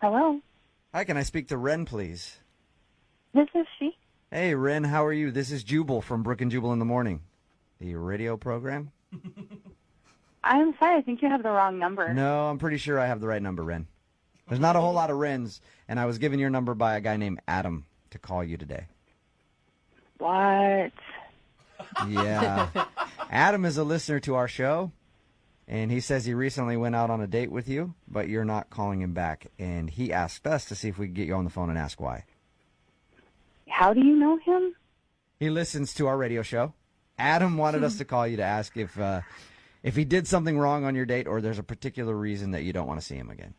Hello? Hi, can I speak to Ren, please? This is she. Hey, Ren, how are you? This is Jubal from Brooke and Jubal in the Morning, the radio program. I'm sorry, I think you have the wrong number. No, I'm pretty sure I have the right number, Ren. There's not a whole lot of Rens, and I was given your number by a guy named Adam to call you today. What? Yeah. Adam is a listener to our show, and he says he recently went out on a date with you, but you're not calling him back, and he asked us to see if we could get you on the phone and ask why. How do you know him? He listens to our radio show. Adam wanted us to call you to ask if he did something wrong on your date or there's a particular reason that you don't want to see him again.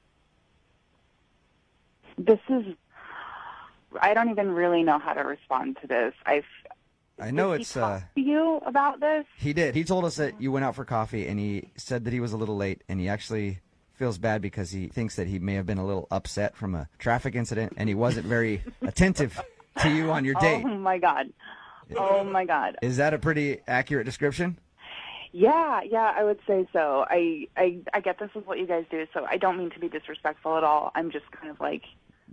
I don't even really know how to respond to this. I know Did it's he talk to you about this? He did. He told us that you went out for coffee and he said that he was a little late and he actually feels bad because he thinks that he may have been a little upset from a traffic incident and he wasn't very attentive to you on your date. Oh my God. Oh my God. Is that a pretty accurate description? Yeah, I would say so. I get this is what you guys do, so I don't mean to be disrespectful at all. I'm just kind of like,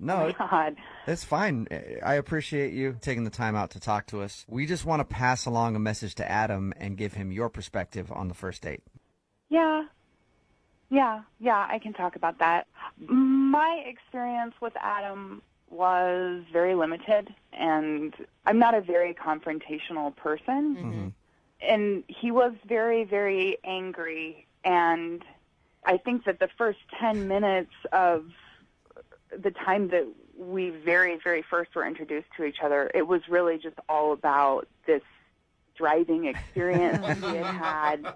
no, oh my God. It's fine. I appreciate you taking the time out to talk to us. We just want to pass along a message to Adam and give him your perspective on the first date. Yeah, I can talk about that. My experience with Adam was very limited, and I'm not a very confrontational person. Mm-hmm. And he was very, very angry, and I think that the first 10 minutes of the time that we very, very first were introduced to each other, it was really just all about this driving experience he had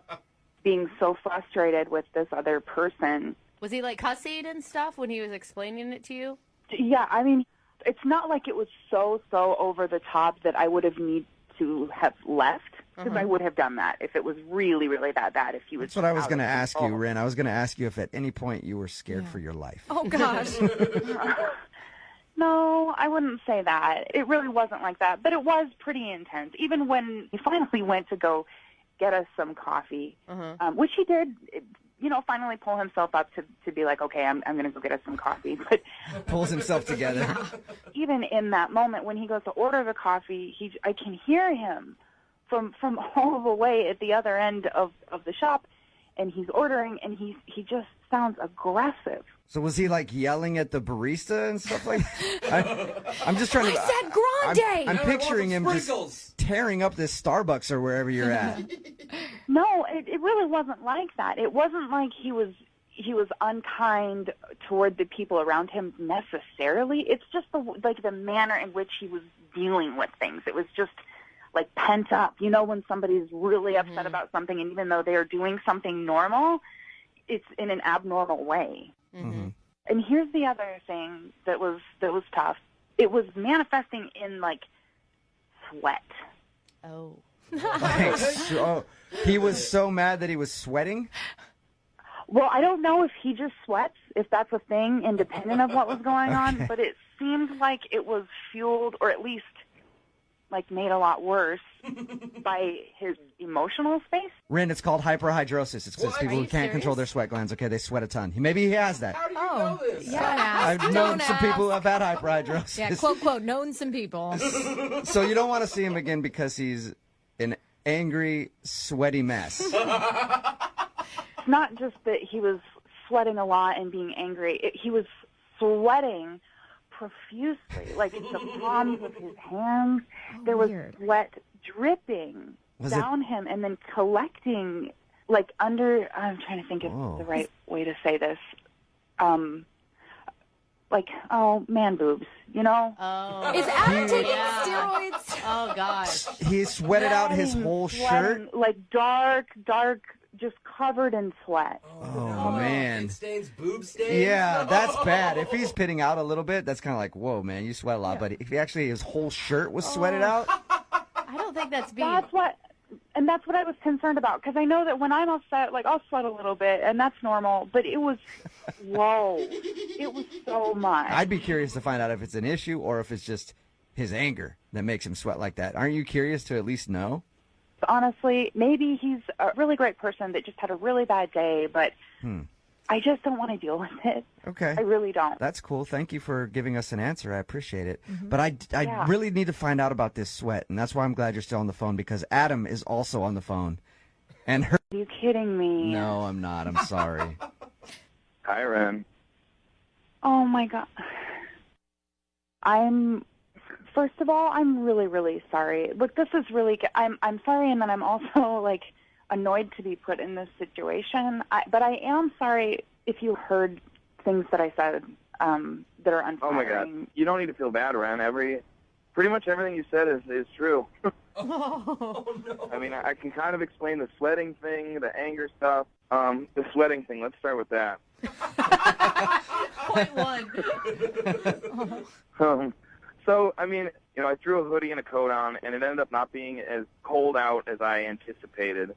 being so frustrated with this other person. Was he like cussing and stuff when he was explaining it to you? Yeah, I mean, it's not like it was so over the top that I would have need to have left, because I would have done that if it was really, really that bad. If he was. That's what I was going to ask you, Ren. I was going to ask you if at any point you were scared for your life. Oh, gosh. No, I wouldn't say that. It really wasn't like that, but it was pretty intense. Even when he finally went to go get us some coffee, which he did, finally pull himself up to be like, okay, I'm going to go get us some coffee. But pulls himself together. Even in that moment when he goes to order the coffee, I can hear him from all the way at the other end of the shop, and he's ordering, and he just sounds aggressive. So was he like yelling at the barista and stuff like that? I'm just trying to. I said grande! I'm picturing him just tearing up this Starbucks or wherever you're at. No, it really wasn't like that. It wasn't like he was unkind toward the people around him necessarily. It's just the manner in which he was dealing with things. It was just like pent up. When somebody's really upset about something, and even though they are doing something normal, it's in an abnormal way. Mm-hmm. And here's the other thing that was tough. It was manifesting in like sweat. Oh. He was so mad that he was sweating? Well, I don't know if he just sweats, if that's a thing independent of what was going on, but it seemed like it was fueled, or at least like made a lot worse by his emotional space. Ren, it's called hyperhidrosis. It's just people who can't control their sweat glands. Okay, they sweat a ton. Maybe he has that. How do you know this? Yeah, I've known some people who have had hyperhidrosis. Yeah, quote, known some people. So you don't want to see him again because he's an angry, sweaty mess. It's not just that he was sweating a lot and being angry. He was sweating profusely, like the palms of his hands. There was sweat dripping down him and then collecting, like under, I'm trying to think of the right way to say this, man boobs, Oh. Is Adam taking steroids? Oh, gosh. He sweated out his whole shirt? Like dark, just covered in sweat. Oh, man. It stains, boob stains? Yeah, that's bad. If he's pitting out a little bit, that's kind of like, whoa, man, you sweat a lot. But if he actually, his whole shirt was sweated out? I don't think that's being... That's what I was concerned about, because I know that when I'm upset, like, I'll sweat a little bit, and that's normal, but it was, whoa, it was so much. I'd be curious to find out if it's an issue or if it's just his anger that makes him sweat like that. Aren't you curious to at least know? Honestly, maybe he's a really great person that just had a really bad day, but I just don't want to deal with it. Okay. I really don't. That's cool. Thank you for giving us an answer. I appreciate it. But I Yeah. really need to find out about this sweat, and that's why I'm glad you're still on the phone, because Adam is also on the phone. And her... Are you kidding me? No, I'm not. I'm sorry. Hi, Ren. Oh, my God. First of all, I'm really, really sorry. Look, this is really, I'm sorry, and then I'm also, like, annoyed to be put in this situation. But I am sorry if you heard things that I said that are unflattering. Oh, my God. You don't need to feel bad, Ren. Pretty much everything you said is true. Oh, no. I mean, I can kind of explain the sweating thing, the anger stuff. The sweating thing, let's start with that. Point one. So, I mean, I threw a hoodie and a coat on, and it ended up not being as cold out as I anticipated.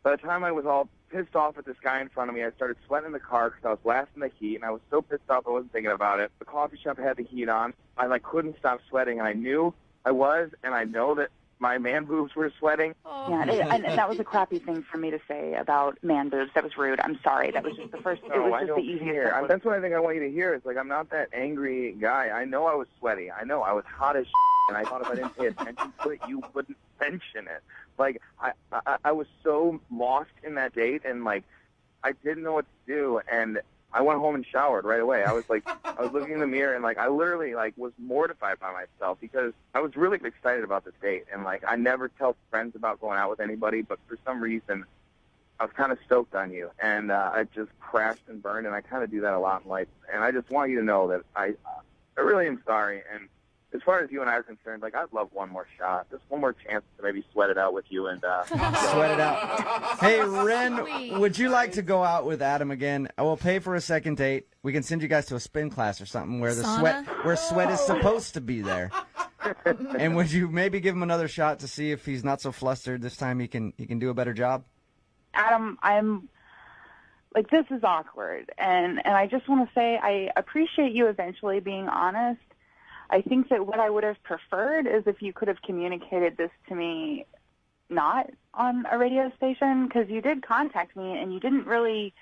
By the time I was all pissed off at this guy in front of me, I started sweating in the car because I was blasting the heat, and I was so pissed off I wasn't thinking about it. The coffee shop had the heat on. I, couldn't stop sweating, and I knew I was, and I know that my man boobs were sweating. Yeah, and that was a crappy thing for me to say about man boobs. That was rude. I'm sorry. That was just the first. No, it was I just don't the easiest. care. That's what I think I want you to hear. Is I'm not that angry guy. I know I was sweaty. I know I was hot as and I thought if I didn't pay attention to it, you wouldn't mention it. I was so lost in that date, and I didn't know what to do, and I went home and showered right away. I was I was looking in the mirror, and I literally was mortified by myself because I was really excited about this date, and I never tell friends about going out with anybody, but for some reason I was kind of stoked on you, and I just crashed and burned, and I kind of do that a lot in life, and I just want you to know that I really am sorry. And as far as you and I are concerned, I'd love one more shot, just one more chance to maybe sweat it out with you and Sweat it out. Hey, Ren, Sweet. would you like to go out with Adam again? I will pay for a second date. We can send you guys to a spin class or something where the sweat is supposed to be there. And would you maybe give him another shot to see if he's not so flustered this time? He can do a better job. Adam, I'm this is awkward, and I just want to say I appreciate you eventually being honest. I think that what I would have preferred is if you could have communicated this to me not on a radio station, because you did contact me and you didn't really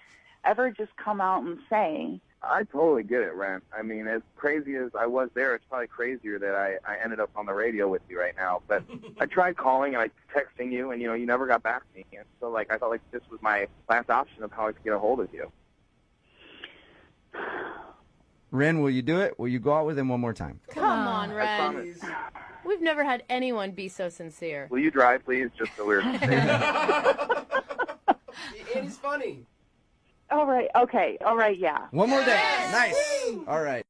ever just come out and say. I totally get it, Ren. I mean, as crazy as I was there, it's probably crazier that I ended up on the radio with you right now. But I tried calling and texting you, and, you never got back to me. And so, I felt like this was my last option of how I could get a hold of you. Ren, will you do it? Will you go out with him one more time? Come on, I Ren. promise. We've never had anyone be so sincere. Will you drive, please, just so we're... And he's funny. All right, okay, all right, yeah. One more day. Nice. All right.